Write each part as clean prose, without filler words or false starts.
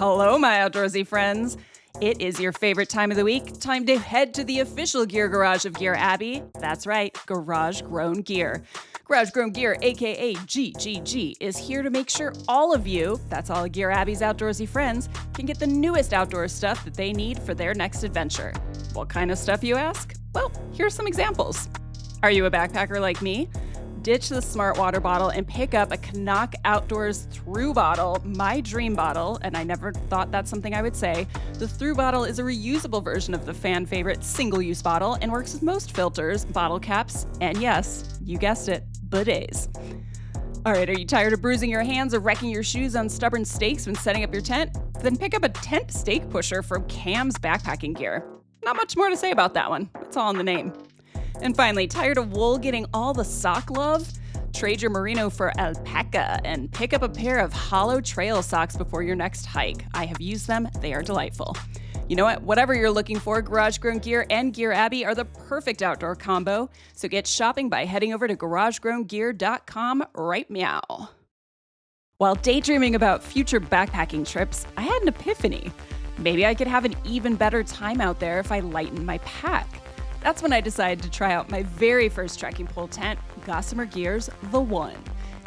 Hello, my outdoorsy friends. It is your favorite time of the week. Time to head to the official gear garage of Gear Abby. That's right, Garage Grown Gear. Garage Grown Gear, aka GGG, is here to make sure all of you, that's all of Gear Abby's outdoorsy friends, can get the newest outdoor stuff that they need for their next adventure. What kind of stuff, you ask? Well, here's some examples. Are you a backpacker like me? Ditch the smart water bottle and pick up a Canuck Outdoors Thru bottle, my dream bottle, and I never thought that's something I would say. The Thru bottle is a reusable version of the fan favorite single-use bottle and works with most filters, bottle caps, and yes, you guessed it, bidets. All right, are you tired of bruising your hands or wrecking your shoes on stubborn stakes when setting up your tent? Then pick up a tent stake pusher from Cam's backpacking gear. Not much more to say about that one. It's all in the name. And finally, tired of wool getting all the sock love? Trade your merino for alpaca and pick up a pair of hollow trail socks before your next hike. I have used them. They are delightful. You know what? Whatever you're looking for, Garage Grown Gear and Gear Abby are the perfect outdoor combo. So get shopping by heading over to garagegrowngear.com right meow. While daydreaming about future backpacking trips, I had an epiphany. Maybe I could have an even better time out there if I lightened my pack. That's when I decided to try out my very first trekking pole tent, Gossamer Gear's The One.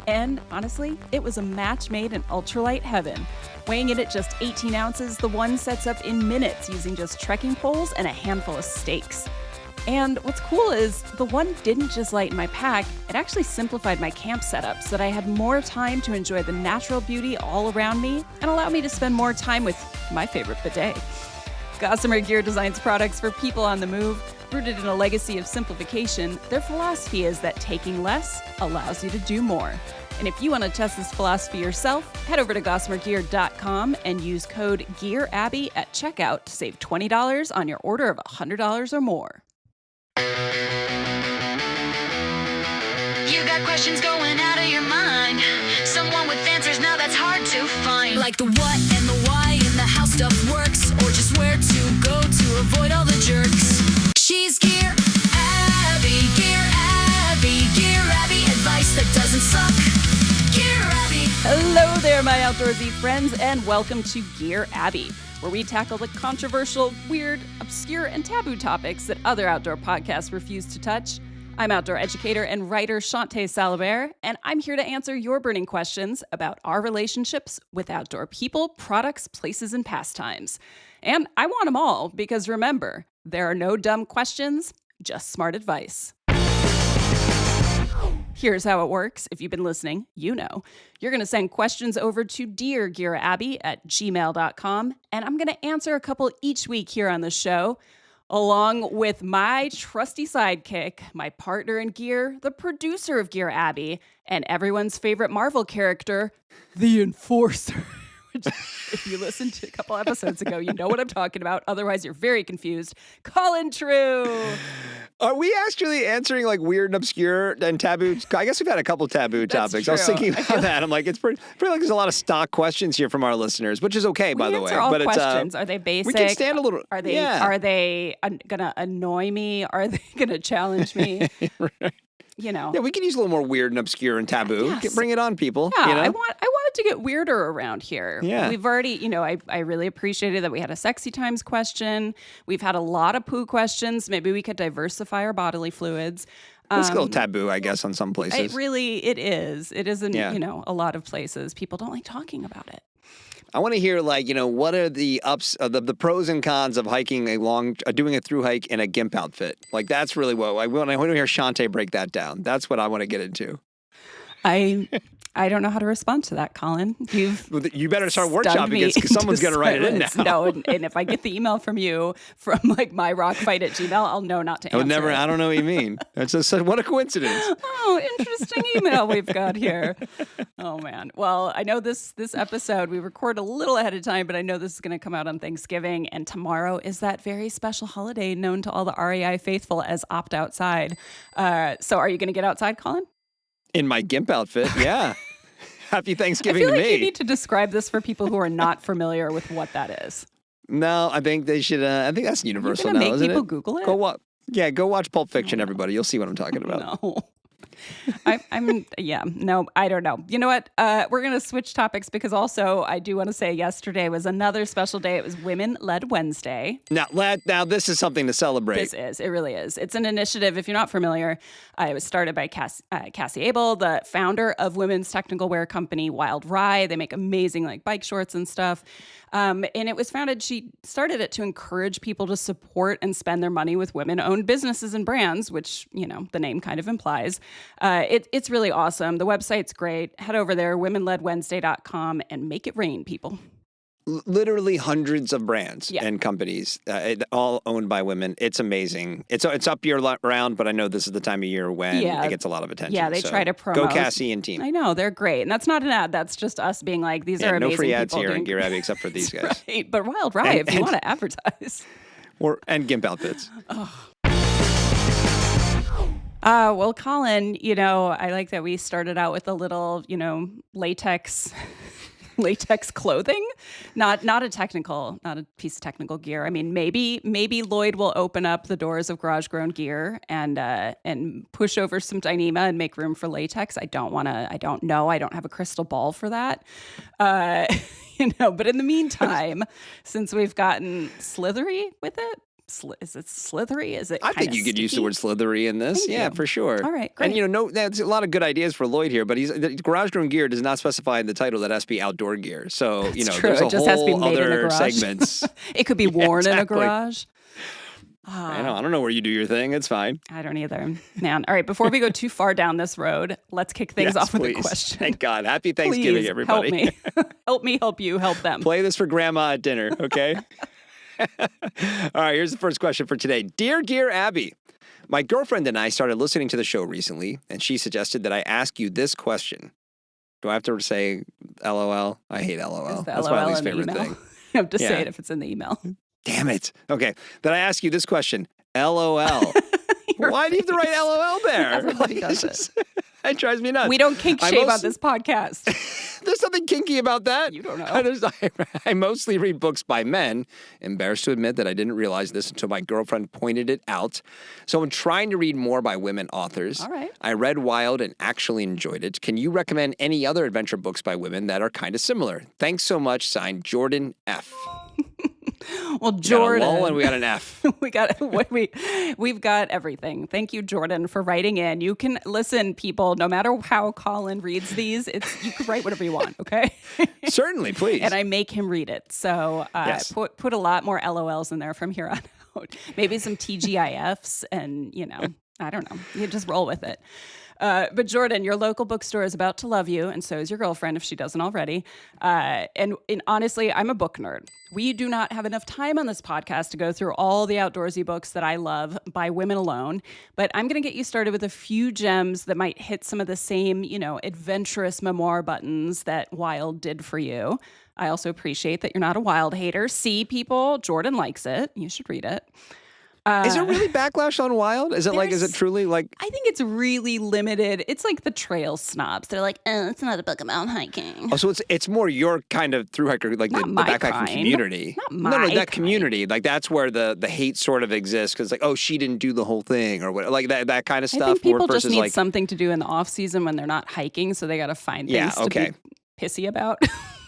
And honestly, it was a match made in ultralight heaven. Weighing in at just 18 ounces, The One sets up in minutes using just trekking poles and a handful of stakes. And what's cool is The One didn't just lighten my pack, it actually simplified my camp setup so that I had more time to enjoy the natural beauty all around me and allowed me to spend more time with my favorite bidet. Gossamer Gear designs products for people on the move. Rooted in a legacy of simplification, their philosophy is that taking less allows you to do more. And if you want to test this philosophy yourself, head over to gossamergear.com and use code GEARABBY at checkout to save $20 on your order of $100 or more. You got questions going out of your mind. Someone with answers now that's hard to find. Like the what and the why and the how stuff works, or just where to go to avoid all the jerks. She's Gear Abby, Gear Abby, Gear Abby, advice that doesn't suck. Gear Abby. Hello there, my outdoorsy friends, and welcome to Gear Abby, where we tackle the controversial, weird, obscure, and taboo topics that other outdoor podcasts refuse to touch. I'm outdoor educator and writer Shawnté Salabert, and I'm here to answer your burning questions about our relationships with outdoor people, products, places, and pastimes. And I want them all, because remember, there are no dumb questions, just smart advice. Here's how it works. If you've been listening, you know. You're going to send questions over to deargearabby at gmail.com, and I'm going to answer a couple each week here on the show, along with my trusty sidekick, my partner in gear, the producer of Gear Abby, and everyone's favorite Marvel character, the Enforcer. Which, if you listened to a couple episodes ago, you know what I'm talking about. Otherwise, you're very confused. Colin True. Are we actually answering like weird and obscure and taboo? I guess we've had a couple taboo topics. True. I was thinking about that. I'm like, it's pretty like there's a lot of stock questions here from our listeners, which is okay, by the way. All but questions. Are they basic? We can stand a little. Are they gonna annoy me? Are they gonna challenge me? Right. You know. Yeah, we can use a little more weird and obscure and taboo. Yes. Bring it on, people. Yeah, you know? I wanted to get weirder around here. Yeah. We've already, I really appreciated that we had a sexy times question. We've had a lot of poo questions. Maybe we could diversify our bodily fluids. It's still taboo, I guess, on some places. It is. It isn't, a lot of places. People don't like talking about it. I want to hear, what are the the pros and cons of hiking doing a thru hike in a gimp outfit? Like, that's really what I want to hear Shawnté break that down. That's what I want to get into. I don't know how to respond to that, Colin. You better start workshopping because someone's going to write it in now. No, and if I get the email from you from like myrockfight@gmail.com, I'll know not to answer. I don't know what you mean. It's just what a coincidence. Oh, interesting email we've got here. Oh man. Well, I know this episode we record a little ahead of time, but I know this is going to come out on Thanksgiving, and tomorrow is that very special holiday known to all the REI faithful as Opt Outside. So, are you going to get outside, Colin? In my gimp outfit, yeah. Happy Thanksgiving to me. I feel like you need to describe this for people who are not familiar with what that is. No, I think they should. I think that's universal now, isn't it? Make people Google it? Go watch Pulp Fiction, everybody. You'll see what I'm talking about. No. No, I don't know. You know what? We're going to switch topics because also I do want to say yesterday was another special day. It was Women-Led Wednesday. Now this is something to celebrate. It really is. It's an initiative, if you're not familiar, it was started by Cassie Abel, the founder of women's technical wear company Wild Rye. They make amazing like bike shorts and stuff. And it was founded, she started it to encourage people to support and spend their money with women-owned businesses and brands, which, you know, the name kind of implies. It's really awesome. The website's great. Head over there, womenledwednesday.com, and make it rain, people. Literally hundreds of brands and companies, all owned by women. It's amazing. It's up year round, but I know this is the time of year when it gets a lot of attention. Yeah, they try to promote. Go Cassie and team. I know, they're great. And that's not an ad. That's just us being like, these are amazing people. No free ads here in Gear Abby except for these guys. Right, but Wild Rye, if you want to advertise. And GIMP outfits. Well, Colin, you know, I like that we started out with a little, you know, latex clothing, not a piece of technical gear. I mean, maybe Lloyd will open up the doors of Garage Grown Gear and push over some Dyneema and make room for latex. I don't know. I don't have a crystal ball for that. You know, but in the meantime, since we've gotten slithery with it, is it slithery? Is it? I think you could use the word slithery in this. Thank you. For sure. All right, great. And you know, there's a lot of good ideas for Lloyd here, but Garage Grown Gear does not specify in the title that it has to be outdoor gear. So That's you know, true. there's a it just whole has to be made other in a garage. segments. It could be worn in a garage. I don't know where you do your thing. It's fine. I don't either, man. All right, before we go too far down this road, let's kick things off with a question. Thank God. Happy Thanksgiving, Please, everybody. Help me, help you, help them. Play this for Grandma at dinner, okay? All right, here's the first question for today. Dear Gear Abby, my girlfriend and I started listening to the show recently, and she suggested that I ask you this question. Do I have to say LOL? I hate LOL. That's my least favorite thing. You have to say it if it's in the email. Damn it. Okay, that I ask you this question. LOL. Why do you have to write LOL there? Everybody does it. It drives me nuts. We don't kink shame on this podcast. There's nothing kinky about that. You don't know. I mostly read books by men. Embarrassed to admit that I didn't realize this until my girlfriend pointed it out. So I'm trying to read more by women authors. All right. I read Wild and actually enjoyed it. Can you recommend any other adventure books by women that are kind of similar? Thanks so much. Signed, Jordan F. Well, Jordan, we got a lull and we got an F. We've got everything. Thank you, Jordan, for writing in. You can listen, people. No matter how Colin reads these, you can write whatever you want. Okay. Certainly, please. And I make him read it. So yes. put a lot more LOLs in there from here on out. Maybe some TGIFs, and I don't know. You just roll with it. But Jordan, your local bookstore is about to love you, and so is your girlfriend if she doesn't already. And honestly, I'm a book nerd. We do not have enough time on this podcast to go through all the outdoorsy books that I love by women alone, but I'm going to get you started with a few gems that might hit some of the same, adventurous memoir buttons that Wild did for you. I also appreciate that you're not a Wild hater. See, people, Jordan likes it. You should read it. Is there really backlash on Wild? Is it truly like... I think it's really limited. It's like the trail snobs. They're like, oh, it's not a book about hiking. Oh, so it's more your kind of thru-hiker, like the backpacking community. Not my that community. Like that's where the hate sort of exists because like, oh, she didn't do the whole thing or what, like that kind of stuff. I think people just need something to do in the off season when they're not hiking, so they got to find things to be pissy about.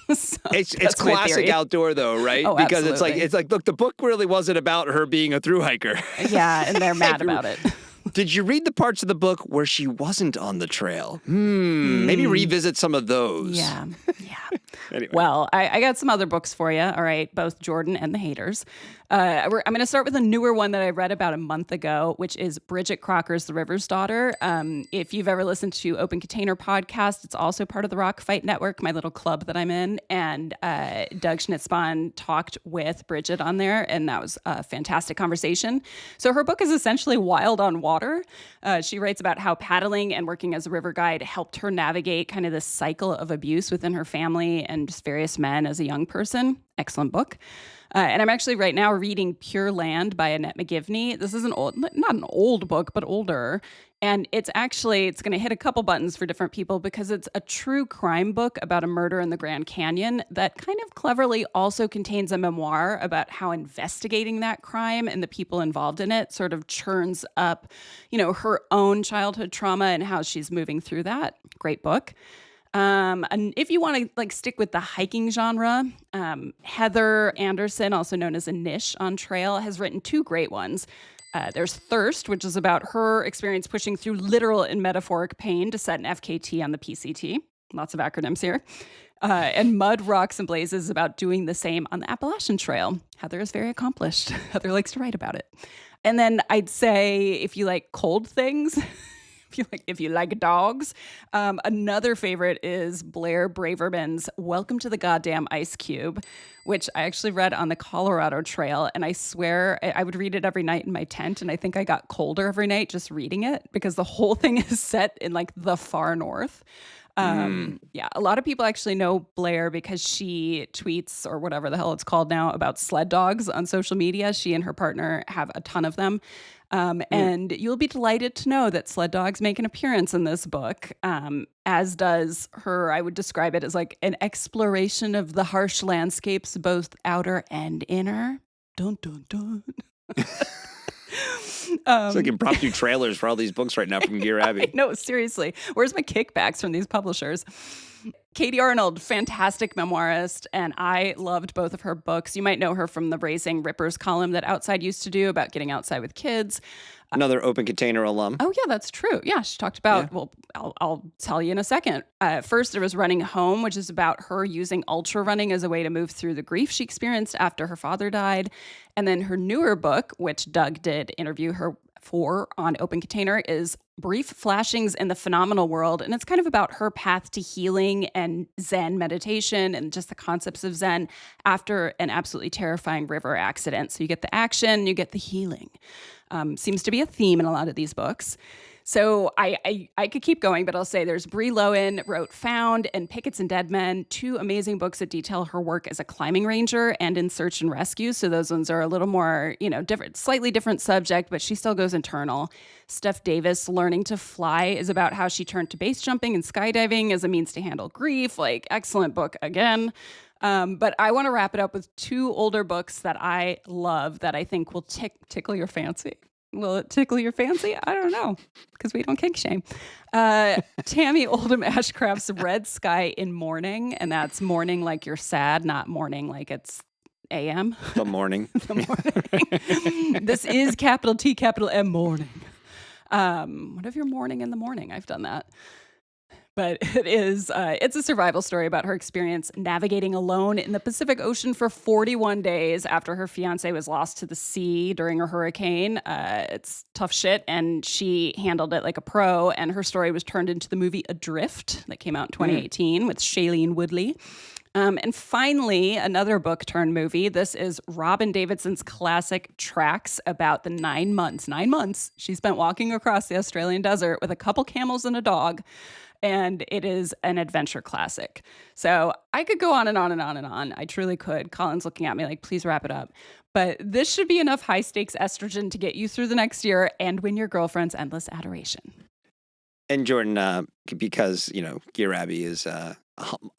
So it's classic outdoor though, right? Oh, because absolutely. it's like look, the book really wasn't about her being a thru-hiker. Yeah, and they're mad about it. Did you read the parts of the book where she wasn't on the trail? Maybe revisit some of those. Yeah. Anyway. Well, I got some other books for you. All right, both Jordan and the haters. I'm going to start with a newer one that I read about a month ago, which is Bridget Crocker's The River's Daughter. If you've ever listened to Open Container Podcast, it's also part of the Rock Fight Network, my little club that I'm in. And Doug Schnitzbahn talked with Bridget on there, and that was a fantastic conversation. So her book is essentially Wild on Water. She writes about how paddling and working as a river guide helped her navigate kind of this cycle of abuse within her family and just various men as a young person. Excellent book. And I'm actually right now reading Pure Land by Annette McGivney. This is not an old book, but older. And it's going to hit a couple buttons for different people because it's a true crime book about a murder in the Grand Canyon that kind of cleverly also contains a memoir about how investigating that crime and the people involved in it sort of churns up, her own childhood trauma and how she's moving through that. Great book. And if you want to stick with the hiking genre, Heather Anderson, also known as Anish on Trail, has written two great ones. There's Thirst, which is about her experience pushing through literal and metaphoric pain to set an FKT on the PCT. Lots of acronyms here. And Mud, Rocks, and Blazes is about doing the same on the Appalachian Trail. Heather is very accomplished. Heather likes to write about it. And then I'd say if you like cold things, if you like dogs, another favorite is Blair Braverman's Welcome to the Goddamn Ice Cube, which I actually read on the Colorado Trail. And I swear I would read it every night in my tent. And I think I got colder every night just reading it because the whole thing is set in the far north. Yeah, a lot of people actually know Blair because she tweets or whatever the hell it's called now about sled dogs on social media. She and her partner have a ton of them. And you'll be delighted to know that sled dogs make an appearance in this book, as does her. I would describe it as an exploration of the harsh landscapes, both outer and inner. Dun, dun, dun. It's like impromptu trailers for all these books right now from Gear Abby. No, seriously. Where's my kickbacks from these publishers? Katie Arnold, fantastic memoirist, and I loved both of her books. You might know her from the Raising Rippers column that Outside used to do about getting outside with kids. Another Open Container alum. Oh, yeah, that's true. Yeah, she talked about, well, I'll tell you in a second. First, there was Running Home, which is about her using ultra running as a way to move through the grief she experienced after her father died. And then her newer book, which Doug did interview her for on Open Container, is Brief Flashings in the Phenomenal World. And it's kind of about her path to healing and Zen meditation and just the concepts of Zen after an absolutely terrifying river accident. So you get the action, you get the healing. Seems to be a theme in a lot of these books. So I could keep going, but I'll say there's Bree Lowen wrote Found and Pickets and Dead Men, two amazing books that detail her work as a climbing ranger and in search and rescue. So those ones are a little more, different, slightly different subject, but she still goes internal. Steph Davis, Learning to Fly, is about how she turned to base jumping and skydiving as a means to handle grief. Excellent book again. But I want to wrap it up with two older books that I love that I think will tickle your fancy. Will it tickle your fancy? I don't know, because we don't kink shame. Tammy Oldham Ashcraft's Red Sky in Mourning, and that's mourning like you're sad, not mourning like it's AM. The morning. The morning. This is capital T, capital M, mourning. What if you're mourning in the morning? I've done that. But it's a survival story about her experience navigating alone in the Pacific Ocean for 41 days after her fiance was lost to the sea during a hurricane. It's tough shit, and she handled it like a pro, and her story was turned into the movie Adrift that came out in 2018 with Shailene Woodley. And finally, another book turned movie. This is Robin Davidson's classic Tracks about the 9 months she spent walking across the Australian desert with a couple camels and a dog. And it is an adventure classic. So I could go on and on and on and on. I truly could. Colin's looking at me like, please wrap it up. But this should be enough high stakes estrogen to get you through the next year and win your girlfriend's endless adoration. And Jordan, because, Gear Abby is a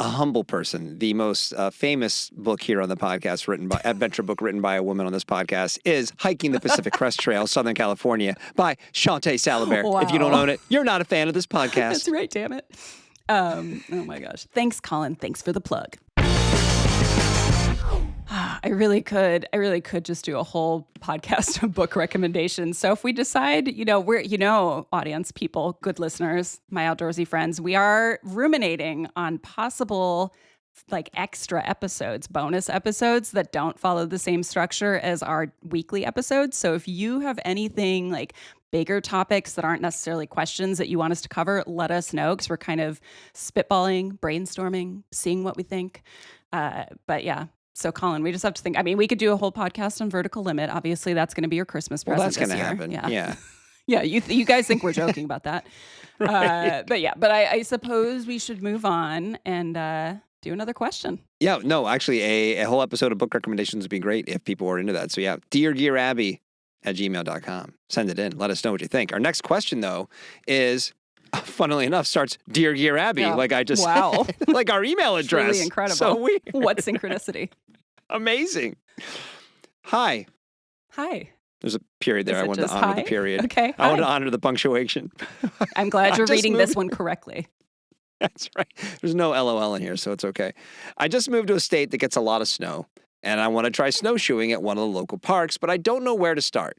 humble person. The most famous book here on the podcast, adventure book written by a woman on this podcast, is Hiking the Pacific Crest Trail, Southern California, by Shawnté Salabert. Wow. If you don't own it, you're not a fan of this podcast. That's right, damn it. Oh my gosh. Thanks, Colin. Thanks for the plug. I really could just do a whole podcast of book recommendations. So if we decide, audience people, good listeners, my outdoorsy friends, we are ruminating on possible extra episodes, bonus episodes that don't follow the same structure as our weekly episodes. So if you have anything bigger topics that aren't necessarily questions that you want us to cover, let us know, because we're kind of spitballing, brainstorming, seeing what we think. But yeah. So, Colin, we just have to think. I mean, we could do a whole podcast on Vertical Limit. Obviously, that's going to be your Christmas present. Well, that's going to happen. Yeah. Yeah. You guys think we're joking about that. Right. But I suppose we should move on and do another question. Yeah, no, actually, a whole episode of book recommendations would be great if people were into that. So yeah, deargearabby@gmail.com. Send it in. Let us know what you think. Our next question, though, is, funnily enough, starts Dear Gear Abby, like I just Wow. said, like our email address. Really incredible. So weird. What synchronicity? Amazing. Hi. Hi. There's a period there. Is I it wanted to just honor hi? the period. Okay. I wanted to hi. honor the punctuation. I'm glad you're just reading moved- this one correctly. That's right. There's no LOL in here, so it's okay. I just moved to a state that gets a lot of snow, and I want to try snowshoeing at one of the local parks, but I don't know where to start.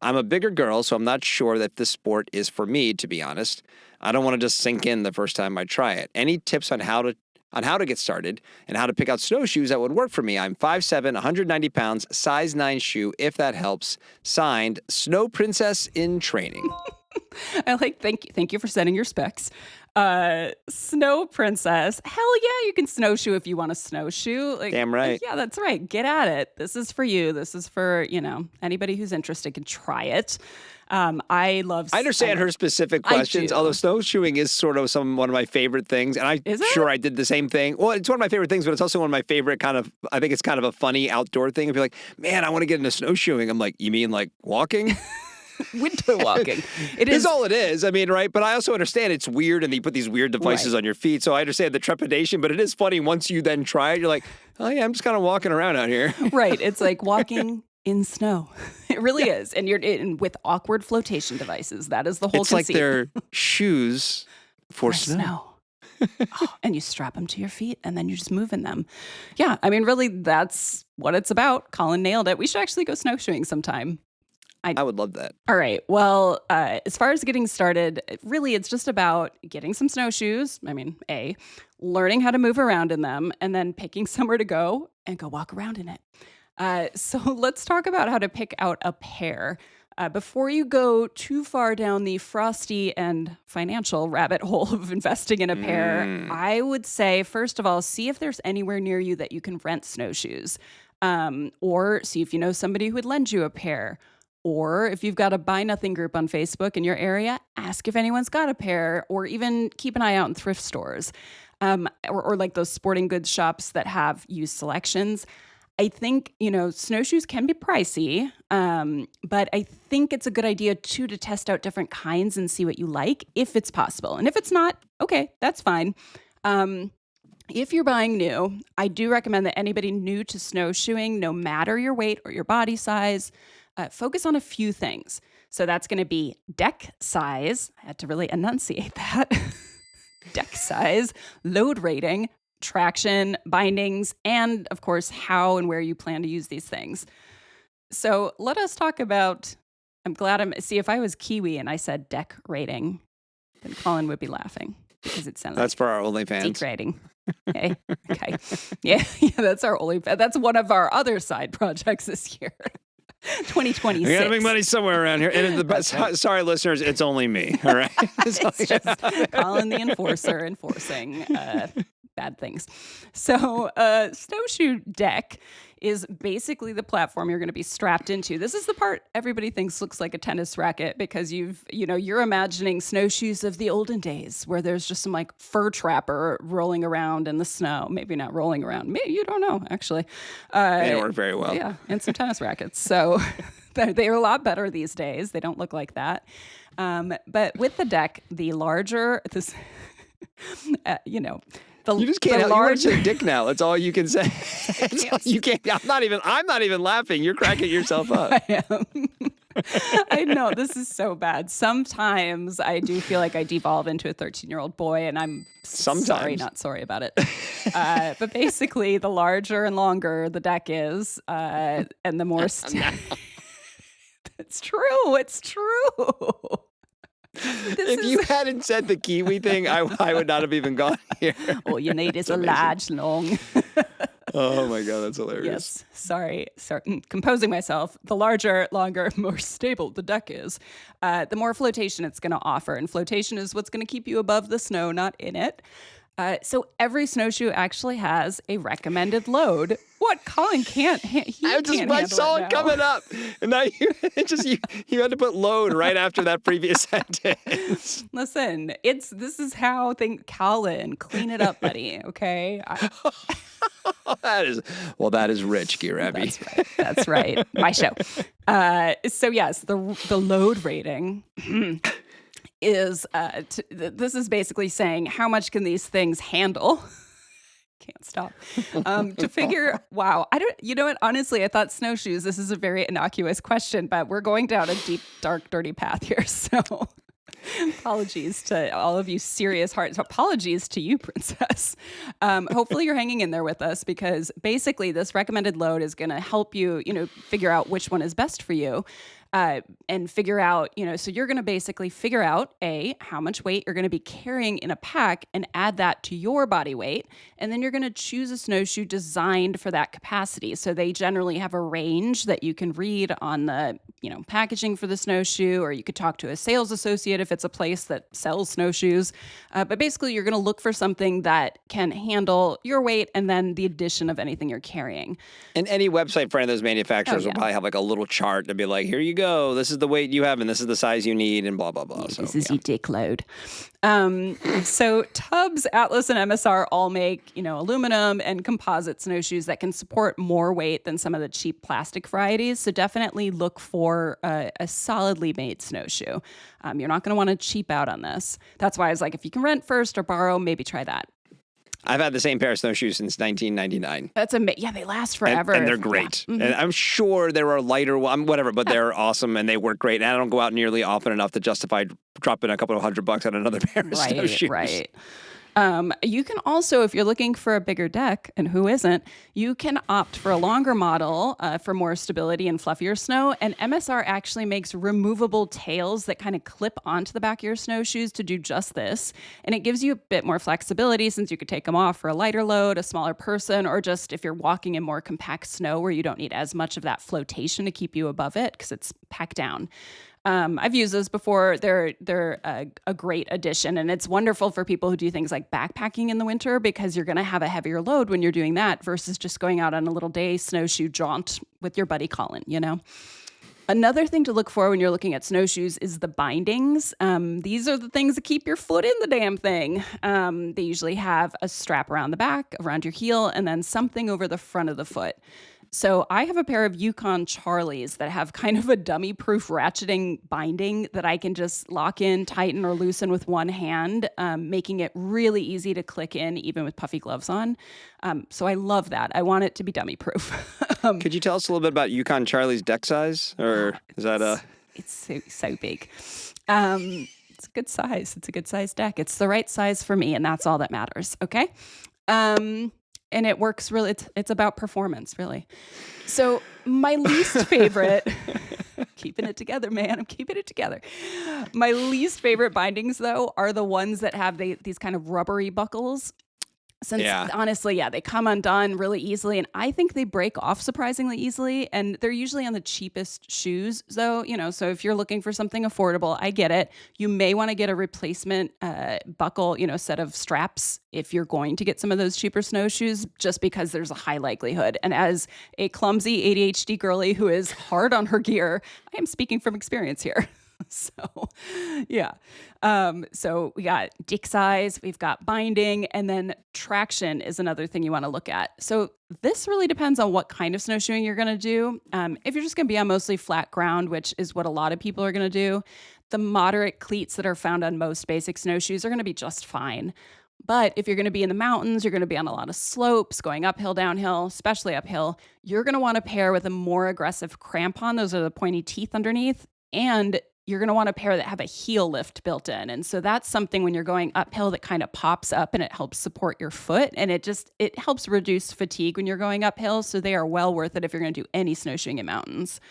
I'm a bigger girl, so I'm not sure that this sport is for me, to be honest. I don't want to just sink in the first time I try it. Any tips on how to get started and how to pick out snowshoes that would work for me? I'm 5'7", 190 pounds, size 9 shoe, if that helps. Signed, Snow Princess in Training. I like, thank you for setting your specs. Snow Princess. Hell yeah, you can snowshoe if you want to snowshoe. Like, Damn right. Yeah, that's right. Get at it. This is for you. This is for, anybody who's interested can try it. I understand her specific questions, although snowshoeing is sort of one of my favorite things. And I'm sure I did the same thing. Well, it's one of my favorite things, but it's also one of my favorite I think it's kind of a funny outdoor thing. If you're like, man, I want to get into snowshoeing. I'm like, you mean like walking? Winter walking. It is all it is. I mean, right? But I also understand it's weird and you put these weird devices on your feet. So I understand the trepidation, but it is funny once you then try it. You're like, oh yeah, I'm just kind of walking around out here. Right. It's like walking in snow. It really is. And you're with awkward flotation devices. That is the whole conceit. It's like they're shoes for snow. And you strap them to your feet and then you just move in them. Yeah. I mean, really, that's what it's about. Colin nailed it. We should actually go snowshoeing sometime. I would love that. All right. Well, as far as getting started, really, it's just about getting some snowshoes. I mean, learning how to move around in them, and then picking somewhere to go and go walk around in it. So let's talk about how to pick out a pair. Before you go too far down the frosty and financial rabbit hole of investing in a pair, I would say, first of all, see if there's anywhere near you that you can rent snowshoes, or see if you know somebody who would lend you a pair. Or if you've got a buy nothing group on Facebook in your area, ask if anyone's got a pair, or even keep an eye out in thrift stores, or like those sporting goods shops that have used selections. I think, snowshoes can be pricey, but I think it's a good idea too to test out different kinds and see what you like, if it's possible. And if it's not, okay, that's fine. If you're buying new, I do recommend that anybody new to snowshoeing, no matter your weight or your body size, focus on a few things. So that's going to be deck size. I had to really enunciate that. Deck size, load rating, traction, bindings, and of course, how and where you plan to use these things. So let us talk about, see, if I was Kiwi and I said deck rating, then Colin would be laughing because it sounds That's like for our OnlyFans. deck rating. Okay. Yeah, that's our OnlyFans. That's one of our other side projects this year. 2026. We gotta make money somewhere around here. And sorry, listeners, it's only me. All right. It's just Colin the enforcer enforcing bad things. So snowshoe deck is basically the platform you're going to be strapped into. This is the part everybody thinks looks like a tennis racket because you're imagining snowshoes of the olden days where there's just some like fur trapper rolling around in the snow. Maybe not rolling around. Maybe you don't know, actually. They don't work very well. Yeah, and some tennis rackets. So they're a lot better these days. They don't look like that. But with the deck, the larger, this, you just can't help. You want to say dick now. That's all you can say. You can't. I'm not even laughing. You're cracking yourself up. I am. I know this is so bad. Sometimes I do feel like I devolve into a 13-year-old boy, and I'm not sorry about it. But basically, the larger and longer the deck is, and the more. It's true. It's true. If you hadn't said the Kiwi thing, I would not have even gone here. All you need is a large, long. Oh my God, that's hilarious. Yes. Sorry. Composing myself. The larger, longer, more stable the deck is, the more flotation it's going to offer. And flotation is what's going to keep you above the snow, not in it. So every snowshoe actually has a recommended load. What? Colin can't. I saw it coming up, and now you had to put load right after that previous sentence. Listen, this is how Colin, clean it up, buddy. Okay. That is rich, Gear Abby. That's right. My show. So yes, the load rating. Is this is basically saying how much can these things handle? Can't stop. To figure, wow. You know what? Honestly, I thought snowshoes, this is a very innocuous question, but we're going down a deep, dark, dirty path here. So apologies to all of you serious hearts. Apologies to you, Princess. Hopefully you're hanging in there with us because basically this recommended load is going to help you, figure out which one is best for you. And figure out, so you're going to basically figure out how much weight you're going to be carrying in a pack and add that to your body weight. And then you're going to choose a snowshoe designed for that capacity. So they generally have a range that you can read on the, packaging for the snowshoe, or you could talk to a sales associate if it's a place that sells snowshoes. But basically you're going to look for something that can handle your weight and then the addition of anything you're carrying. And any website for any of those manufacturers will probably have like a little chart to be like, here you go. This is the weight you have, and this is the size you need, and blah, blah, blah. So, this is your dick load. So Tubbs, Atlas, and MSR all make, aluminum and composite snowshoes that can support more weight than some of the cheap plastic varieties. So definitely look for a solidly made snowshoe. You're not going to want to cheap out on this. That's why I was like, if you can rent first or borrow, maybe try that. I've had the same pair of snowshoes since 1999. That's amazing. Yeah, they last forever. And they're great. Yeah. Mm-hmm. And I'm sure there are lighter ones, whatever, but they're awesome and they work great. And I don't go out nearly often enough to justify dropping a couple of $100 on another pair of snowshoes. Right. You can also, if you're looking for a bigger deck, and who isn't, you can opt for a longer model for more stability and fluffier snow. And MSR actually makes removable tails that kind of clip onto the back of your snowshoes to do just this. And it gives you a bit more flexibility since you could take them off for a lighter load, a smaller person, or just if you're walking in more compact snow where you don't need as much of that flotation to keep you above it because it's packed down. I've used those before. They're a great addition, and it's wonderful for people who do things like backpacking in the winter because you're going to have a heavier load when you're doing that versus just going out on a little day snowshoe jaunt with your buddy Colin, Another thing to look for when you're looking at snowshoes is the bindings. These are the things that keep your foot in the damn thing. They usually have a strap around the back, around your heel, and then something over the front of the foot. So I have a pair of Yukon Charlies that have kind of a dummy-proof ratcheting binding that I can just lock in, tighten, or loosen with one hand, making it really easy to click in, even with puffy gloves on. So I love that. I want it to be dummy-proof. Could you tell us a little bit about Yukon Charlie's deck size? Or is that a... It's so big. It's a good size. It's a good size deck. It's the right size for me, and that's all that matters, okay? And it works really, it's about performance, really. So my least favorite, keeping it together, man. I'm keeping it together. My least favorite bindings, though, are the ones that have these kind of rubbery buckles. Since honestly, they come undone really easily, and I think they break off surprisingly easily, and they're usually on the cheapest shoes, though, so if you're looking for something affordable, I get it. You may want to get a replacement buckle, set of straps if you're going to get some of those cheaper snowshoes, just because there's a high likelihood. And as a clumsy ADHD girly who is hard on her gear, I am speaking from experience here. So, yeah. So we got dick size, we've got binding, and then traction is another thing you want to look at. So this really depends on what kind of snowshoeing you're going to do. If you're just going to be on mostly flat ground, which is what a lot of people are going to do, the moderate cleats that are found on most basic snowshoes are going to be just fine. But if you're going to be in the mountains, you're going to be on a lot of slopes, going uphill, downhill, especially uphill, you're going to want to pair with a more aggressive crampon. Those are the pointy teeth underneath. And you're going to want a pair that have a heel lift built in. And so that's something when you're going uphill that kind of pops up and it helps support your foot. And it helps reduce fatigue when you're going uphill. So they are well worth it if you're going to do any snowshoeing in mountains.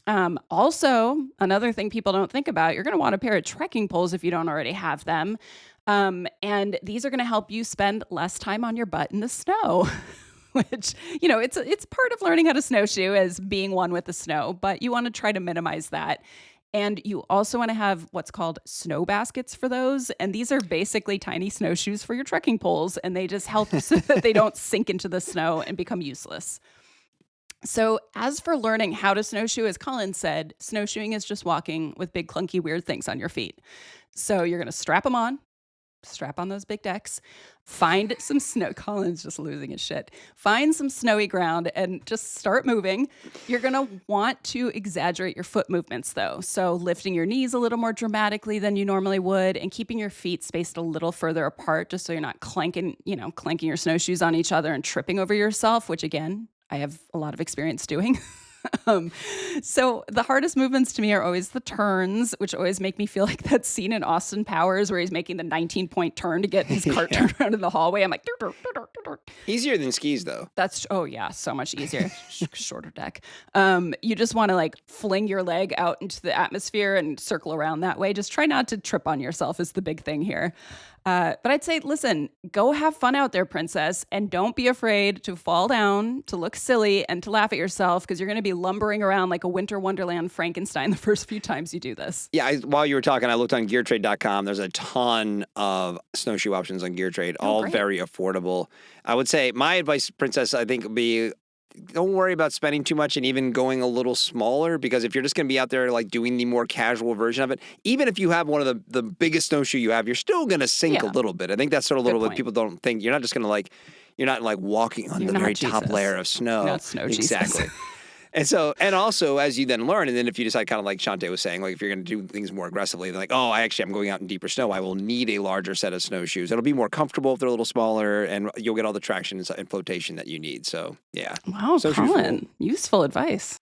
Also, another thing people don't think about, you're going to want a pair of trekking poles if you don't already have them. And these are going to help you spend less time on your butt in the snow. Which, it's part of learning how to snowshoe as being one with the snow, but you want to try to minimize that. And you also want to have what's called snow baskets for those. And these are basically tiny snowshoes for your trekking poles. And they just help so that they don't sink into the snow and become useless. So as for learning how to snowshoe, as Colin said, snowshoeing is just walking with big, clunky, weird things on your feet. So you're going to strap on those big decks, find some snow. Colin's just losing his shit. Find some snowy ground and just start moving. You're going to want to exaggerate your foot movements though. So lifting your knees a little more dramatically than you normally would and keeping your feet spaced a little further apart just so you're not clanking your snowshoes on each other and tripping over yourself, which again, I have a lot of experience doing. So the hardest movements to me are always the turns, which always make me feel like that scene in Austin Powers where he's making the 19-point turn to get his cart turned around in the hallway. I'm like, Easier than skis, though. So much easier. Shorter deck. You just want to like fling your leg out into the atmosphere and circle around that way. Just try not to trip on yourself is the big thing here. But I'd say, listen, go have fun out there, princess, and don't be afraid to fall down, to look silly, and to laugh at yourself because you're going to be lumbering around like a winter wonderland Frankenstein the first few times you do this. Yeah, while you were talking, I looked on geartrade.com. There's a ton of snowshoe options on GearTrade, all great. very affordable. I would say my advice, princess, I think would be don't worry about spending too much and even going a little smaller because if you're just going to be out there like doing the more casual version of it, even if you have one of the biggest snowshoe you have, you're still going to sink a little bit. I think that's sort of what people don't think. You're not just going to you're not like walking on the very top layer of snow. Not snow exactly. And also as you then learn, and then if you decide kind of like Shawnté was saying, like if you're going to do things more aggressively, like, oh, I'm going out in deeper snow, I will need a larger set of snowshoes. It'll be more comfortable if they're a little smaller and you'll get all the traction and flotation that you need. So yeah. Wow, Colin, useful advice.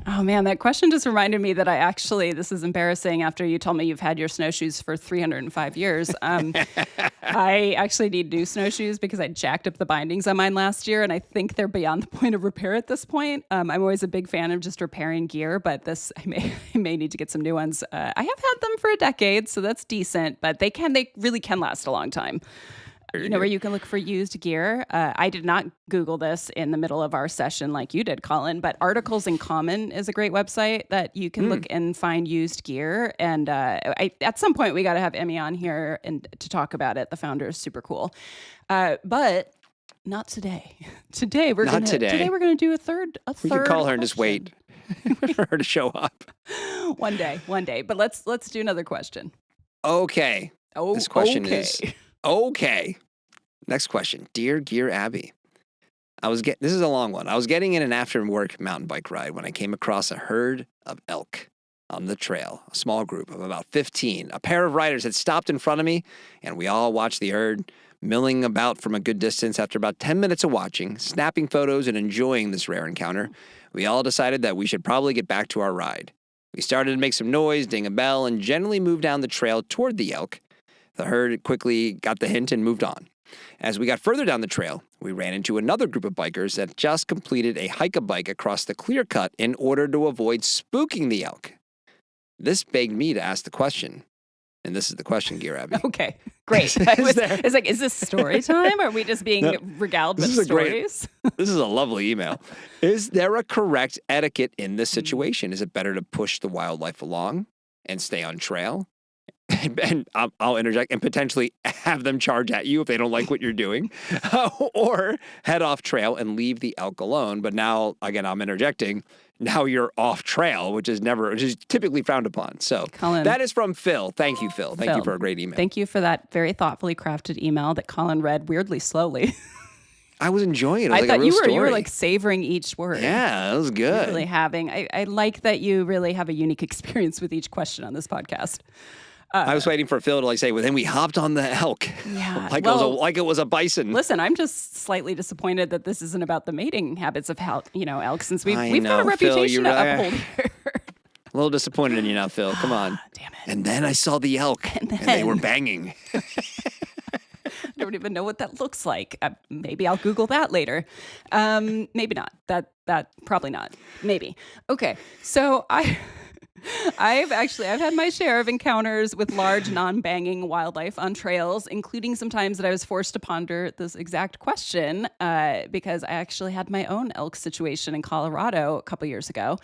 Oh man, that question just reminded me that this is embarrassing after you told me you've had your snowshoes for 305 years. I actually need new snowshoes because I jacked up the bindings on mine last year and I think they're beyond the point of repair at this point. I'm always a big fan of just repairing gear, but I may need to get some new ones. I have had them for a decade, so that's decent, but they really can last a long time. You know where you can look for used gear? I did not Google this in the middle of our session like you did, Colin, but Articles in Common is a great website that you can look and find used gear. And at some point, we got to have Emmy on here and to talk about it. The founder is super cool. But not today. Today we're going to do a third. We could call her and just wait for her to show up. One day. But let's do another question. Okay. This question is... Okay. Next question. Dear Gear Abby, this is a long one. I was getting in an after-work mountain bike ride when I came across a herd of elk on the trail, a small group of about 15. A pair of riders had stopped in front of me, and we all watched the herd milling about from a good distance. After about 10 minutes of watching, snapping photos, and enjoying this rare encounter, we all decided that we should probably get back to our ride. We started to make some noise, ding a bell, and generally moved down the trail toward the elk. The herd quickly got the hint and moved on. As we got further down the trail, we ran into another group of bikers that just completed a hike-a-bike across the clear cut in order to avoid spooking the elk. This begged me to ask the question, and this is the question, Gear Abby. Okay, great. Is this story time? Or are we just being regaled with stories? This is a lovely email. Is there a correct etiquette in this situation? Is it better to push the wildlife along and stay on trail? And I'll interject and potentially have them charge at you if they don't like what you're doing, or head off trail and leave the elk alone. But now, again, I'm interjecting. Now you're off trail, which is typically frowned upon. So Colin, that is from Phil. Thank you, Phil. Thank you for a great email. Thank you for that very thoughtfully crafted email that Colin read weirdly slowly. I was enjoying it. I thought you were like savoring each word. Yeah, that was good. You're really I like that you really have a unique experience with each question on this podcast. I was waiting for Phil to say, well, then we hopped on the elk. Yeah. Like it was a bison. Listen, I'm just slightly disappointed that this isn't about the mating habits of elk, since we've got a reputation to uphold here. A little disappointed in you now, Phil. Come on. Damn it. And then I saw the elk, and they were banging. I don't even know what that looks like. Maybe I'll Google that later. Maybe not. That probably not. Maybe. Okay. So I've had my share of encounters with large, non-banging wildlife on trails, including some times that I was forced to ponder this exact question because I actually had my own elk situation in Colorado a couple years ago.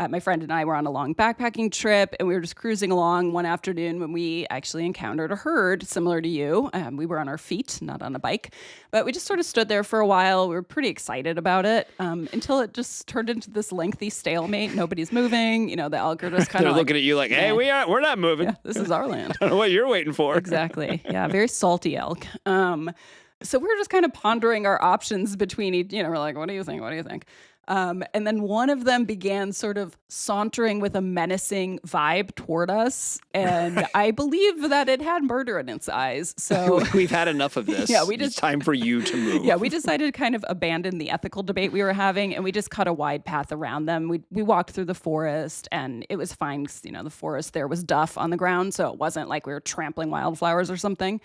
My friend and I were on a long backpacking trip, and we were just cruising along one afternoon when we actually encountered a herd similar to you. We were on our feet, not on a bike, but we just sort of stood there for a while. We were pretty excited about it until it just turned into this lengthy stalemate. Nobody's moving. The elk are just kind They're of looking at you like, hey, we're not moving. Yeah, this is our land. I don't know what you're waiting for. Exactly. Yeah, very salty elk. So we were just kind of pondering our options between each, we're like, what do you think? What do you think? And then one of them began sort of sauntering with a menacing vibe toward us. And I believe that it had murder in its eyes. So we've had enough of this. Yeah, it's time for you to move. Yeah, we decided to kind of abandon the ethical debate we were having, and we just cut a wide path around them. We walked through the forest, and it was fine. 'Cause, the forest there was duff on the ground, so it wasn't like we were trampling wildflowers or something.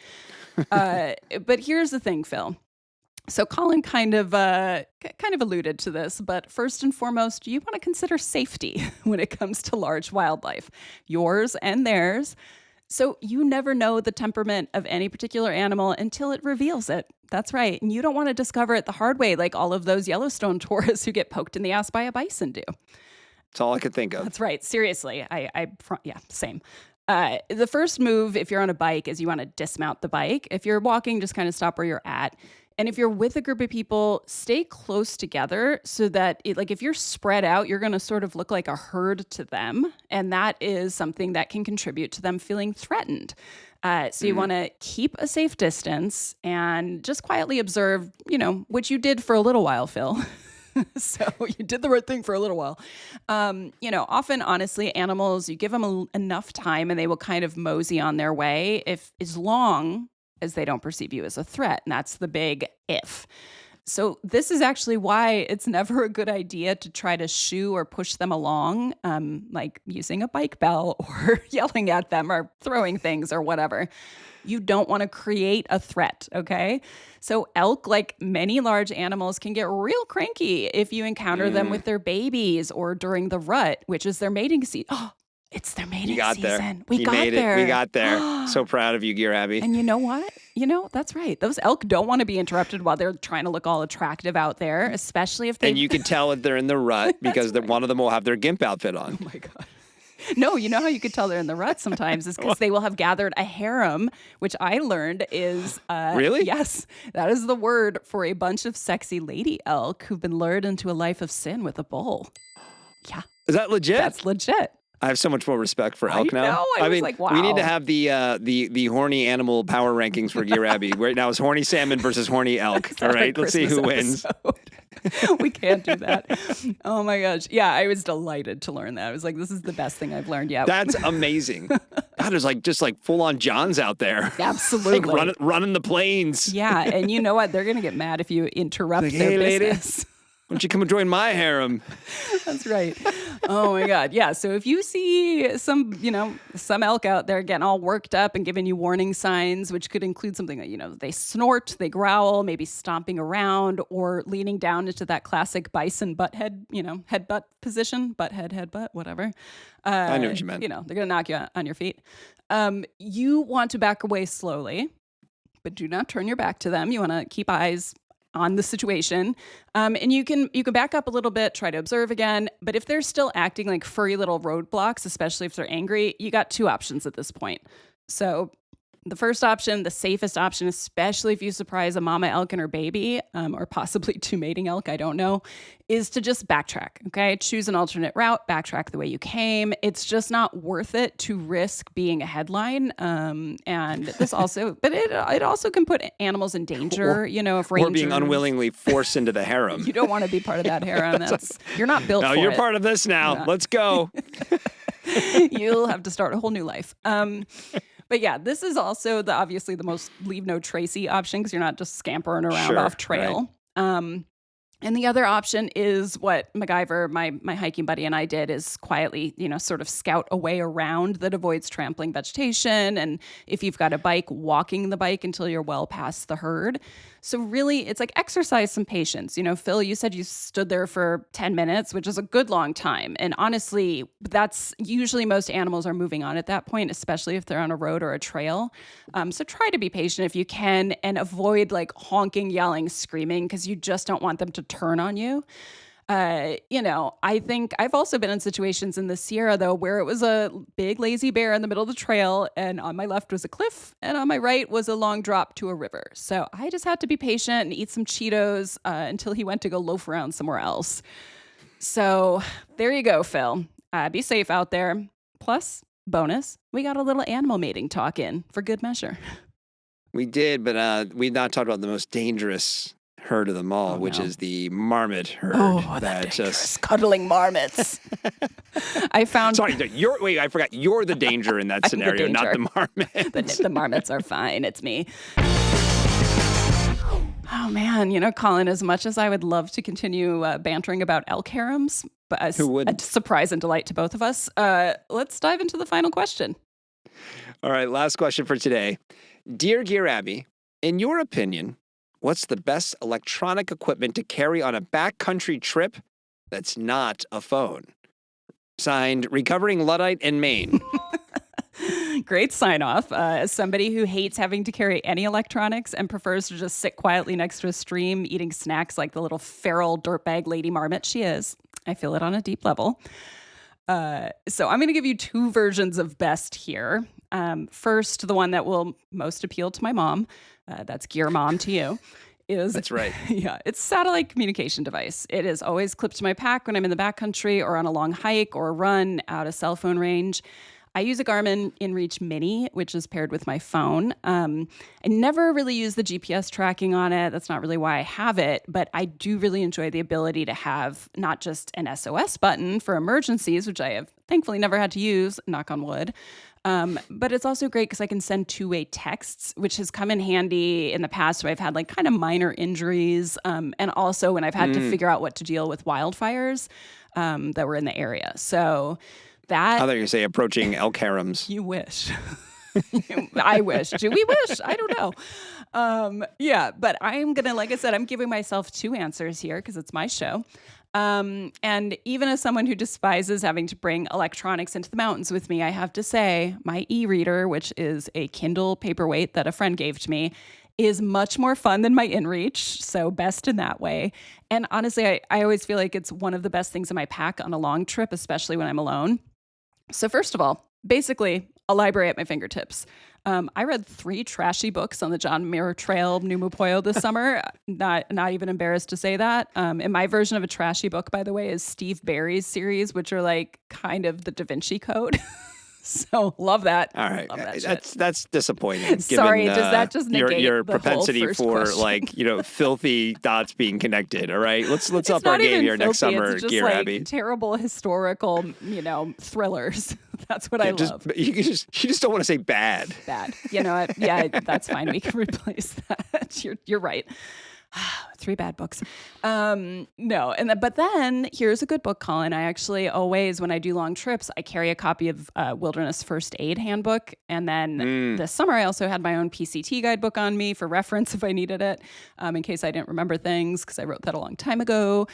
But here's the thing, Phil. So Colin kind of alluded to this, but first and foremost, you want to consider safety when it comes to large wildlife, yours and theirs. So you never know the temperament of any particular animal until it reveals it. That's right. And you don't want to discover it the hard way like all of those Yellowstone tourists who get poked in the ass by a bison do. That's all I could think of. That's right. Seriously. Yeah, same. The first move, if you're on a bike, is you want to dismount the bike. If you're walking, just kind of stop where you're at. And if you're with a group of people, stay close together so that if you're spread out, you're going to sort of look like a herd to them. And that is something that can contribute to them feeling threatened. So you want to keep a safe distance and just quietly observe, which you did for a little while, Phil. So you did the right thing for a little while. Often, honestly, animals, you give them enough time and they will kind of mosey on their way as long as they don't perceive you as a threat. And that's the big if. So this is actually why it's never a good idea to try to shoo or push them along, like using a bike bell or yelling at them or throwing things or whatever. You don't want to create a threat, okay? So elk, like many large animals, can get real cranky if you encounter them with their babies or during the rut, which is their mating season. Oh, it's their mating season. There. We got there. We got there. So proud of you, Gear Abby. And you know what? That's right. Those elk don't want to be interrupted while they're trying to look all attractive out there, especially if they... And you can tell that they're in the rut because one of them will have their gimp outfit on. Oh, my God. No, you know how you could tell they're in the rut sometimes is because they will have gathered a harem, which I learned is... Really? Yes. That is the word for a bunch of sexy lady elk who've been lured into a life of sin with a bull. Yeah. Is that legit? That's legit. I have so much more respect for elk now. I mean, like, wow. We need to have the Horny Animal Power Rankings for Gear Abby. Right now it's horny salmon versus horny elk. All right, let's see who wins. We can't do that. Oh my gosh. Yeah, I was delighted to learn that. I was like, this is the best thing I've learned yet. That's amazing. God, there's just full on Johns out there. Absolutely. Like running the plains. Yeah, and you know what? They're going to get mad if you interrupt their business. Why don't you come and join my harem? That's right. Oh my God. Yeah. So if you see some elk out there getting all worked up and giving you warning signs, which could include something that, they snort, they growl, maybe stomping around or leaning down into that classic bison butthead, headbutt position, butthead, headbutt, whatever. I know what you meant. They're going to knock you on your feet. You want to back away slowly, but do not turn your back to them. You want to keep eyes on the situation. And you can back up a little bit, try to observe again. But if they're still acting like furry little roadblocks, especially if they're angry, you got two options at this point. So the first option, the safest option, especially if you surprise a mama elk and her baby, or possibly two mating elk, I don't know, is to just backtrack, okay? Choose an alternate route, backtrack the way you came. It's just not worth it to risk being a headline. And this also, but it also can put animals in danger, if rangers... Or being unwillingly forced into the harem. You don't want to be part of that harem. You're not built for it. No, you're part of this now. Let's go. You'll have to start a whole new life. But yeah, this is also obviously the most leave no tracy option because you're not just scampering around off trail. Right. And the other option is what MacGyver, my hiking buddy, and I did, is quietly, sort of scout a way around that avoids trampling vegetation. And if you've got a bike, walking the bike until you're well past the herd. So really, it's like exercise some patience. Phil, you said you stood there for 10 minutes, which is a good long time. And honestly, that's usually most animals are moving on at that point, especially if they're on a road or a trail. So try to be patient if you can and avoid like honking, yelling, screaming, because you just don't want them to turn on you. I think I've also been in situations in the Sierra, though, where it was a big lazy bear in the middle of the trail, and on my left was a cliff, and on my right was a long drop to a river. So I just had to be patient and eat some Cheetos until he went to go loaf around somewhere else. So there you go, Phil. Be safe out there. Plus, bonus, we got a little animal mating talk in for good measure. We did, but we've not talked about the most dangerous herd of them all, which is the marmot herd. Oh, that just cuddling marmots. I found. Sorry, I forgot. You're the danger in that scenario, not the marmots. The marmots are fine. It's me. Oh man, Colin, as much as I would love to continue bantering about elk harems, but who wouldn't? A surprise and delight to both of us, let's dive into the final question. All right, last question for today. Dear Gear Abby, in your opinion, what's the best electronic equipment to carry on a backcountry trip that's not a phone? Signed, Recovering Luddite in Maine. Great sign off. As somebody who hates having to carry any electronics and prefers to just sit quietly next to a stream eating snacks like the little feral dirtbag lady marmot she is, I feel it on a deep level. So I'm going to give you two versions of best here. First, the one that will most appeal to my mom. That's Gear Mom to you. That's right. Yeah, it's a satellite communication device. It is always clipped to my pack when I'm in the backcountry or on a long hike or a run out of cell phone range. I use a Garmin InReach Mini, which is paired with my phone. I never really use the GPS tracking on it. That's not really why I have it, but I do really enjoy the ability to have not just an SOS button for emergencies, which I have thankfully never had to use, knock on wood, but it's also great because I can send two-way texts, which has come in handy in the past when I've had like kind of minor injuries, and also when I've had to figure out what to deal with wildfires that were in the area. So that... I thought you were going to say approaching elk harems. You wish. I wish. Do we wish? I don't know. Yeah, but I'm going to, like I said, I'm giving myself two answers here because it's my show. And even as someone who despises having to bring electronics into the mountains with me, I have to say my e-reader, which is a Kindle paperweight that a friend gave to me, is much more fun than my InReach. So best in that way. And honestly, I always feel like it's one of the best things in my pack on a long trip, especially when I'm alone. So first of all, basically a library at my fingertips. I read 3 trashy books on the John Muir Trail, Numupoyo this summer. Not even embarrassed to say that. And my version of a trashy book, by the way, is Steve Barry's series, which are like kind of the Da Vinci Code. So love that. All right, love that that's disappointing. Sorry, given, does that just negate your the propensity whole first for question? filthy dots being connected? All right, let's It's up our not game even here next filthy, summer, it's just Gear like Abby. terrible historical, thrillers. That's what I love. You just don't want to say bad. Bad. You know what? Yeah, that's fine. We can replace that. You're right. 3 bad books. No. But then here's a good book, Colin. I actually always, when I do long trips, I carry a copy of Wilderness First Aid Handbook. And then this summer, I also had my own PCT guidebook on me for reference if I needed it, in case I didn't remember things, because I wrote that a long time ago.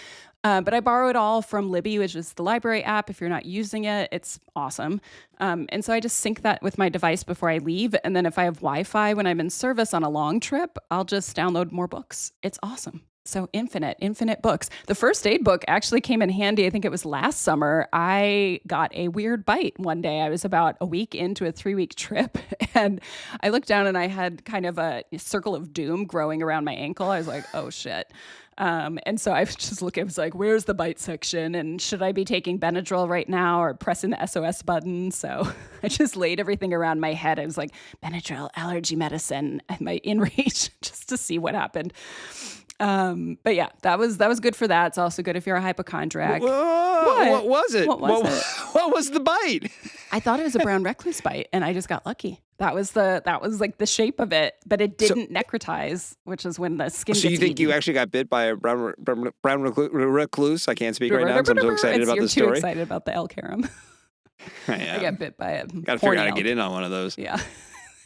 But I borrow it all from Libby, which is the library app. If you're not using it, it's awesome. And so I just sync that with my device before I leave. And then if I have Wi-Fi when I'm in service on a long trip, I'll just download more books. It's awesome. So infinite books. The first aid book actually came in handy. I think it was last summer. I got a weird bite one day. I was about a week into a 3-week trip, and I looked down and I had kind of a circle of doom growing around my ankle. I was like, oh shit. And so I was just looking, I was like, where's the bite section? And should I be taking Benadryl right now or pressing the SOS button? So I just laid everything around my head. I was like, Benadryl, allergy medicine, and my InReach just to see what happened. But yeah, that was good for that. It's also good if you're a hypochondriac. Whoa, what was it? What was it? What was the bite? I thought it was a brown recluse bite, and I just got lucky. That was like the shape of it, but it didn't necrotize, which is when the skin. So gets you think eaten. you actually got bit by a brown recluse? I can't speak right now because I'm so excited about this You're story. too excited about the elk harem. I got bit by a Got to figure out how to get in on one of those. Yeah.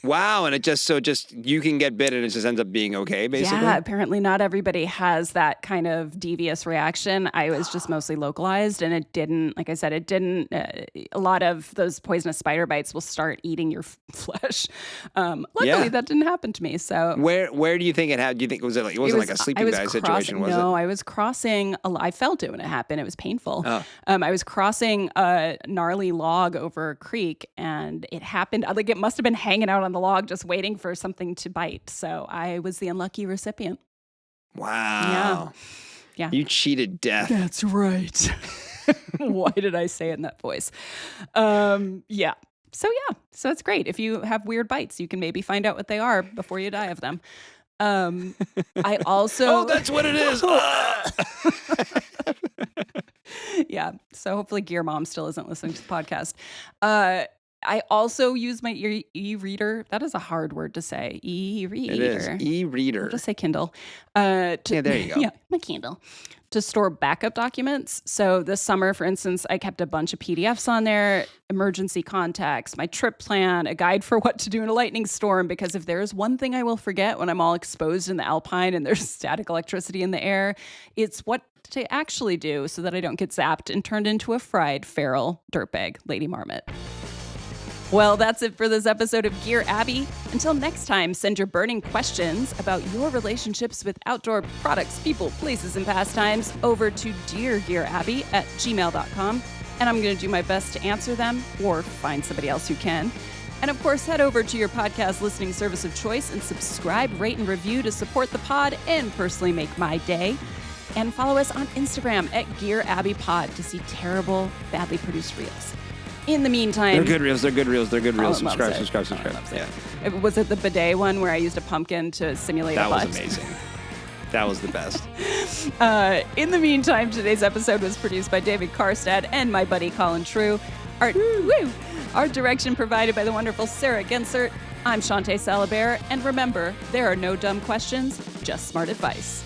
Wow, and it just you can get bit and it just ends up being okay, basically? Yeah, apparently not everybody has that kind of devious reaction. I was just mostly localized, and it didn't, like I said, a lot of those poisonous spider bites will start eating your flesh. Luckily, that didn't happen to me. So where do you think it happened? Do you think it wasn't like a sleeping bag situation, was it? No, I was crossing, I felt it when it happened. It was painful. Oh. I was crossing a gnarly log over a creek, and it happened, like it must have been hanging out on the log just waiting for something to bite. So I was the unlucky recipient. Wow. Yeah. You cheated death. That's right. Why did I say it in that voice? Yeah. So it's great. If you have weird bites, you can maybe find out what they are before you die of them. I also... Oh, that's what it is. Yeah. So hopefully Gear Mom still isn't listening to the podcast. I also use my e-reader. That is a hard word to say. E-reader. It is. E-reader. I'll just say Kindle. Yeah, there you go. Yeah, my Kindle. To store backup documents. So this summer, for instance, I kept a bunch of PDFs on there, emergency contacts, my trip plan, a guide for what to do in a lightning storm, because if there's one thing I will forget when I'm all exposed in the alpine and there's static electricity in the air, it's what to actually do so that I don't get zapped and turned into a fried feral dirtbag lady marmot. Well, that's it for this episode of Gear Abby. Until next time, send your burning questions about your relationships with outdoor products, people, places, and pastimes over to deargearabby@gmail.com. And I'm going to do my best to answer them or find somebody else who can. And of course, head over to your podcast listening service of choice and subscribe, rate, and review to support the pod and personally make my day. And follow us on Instagram @GearAbbyPod to see terrible, badly produced reels. In the meantime... They're good reels. Subscribe. Yeah. Was it the bidet one where I used a pumpkin to simulate a butt? That was amazing. That was the best. In the meantime, today's episode was produced by David Karstad and my buddy Colin True. Art direction provided by the wonderful Sarah Gensert. I'm Shawnté Salabert, and remember, there are no dumb questions, just smart advice.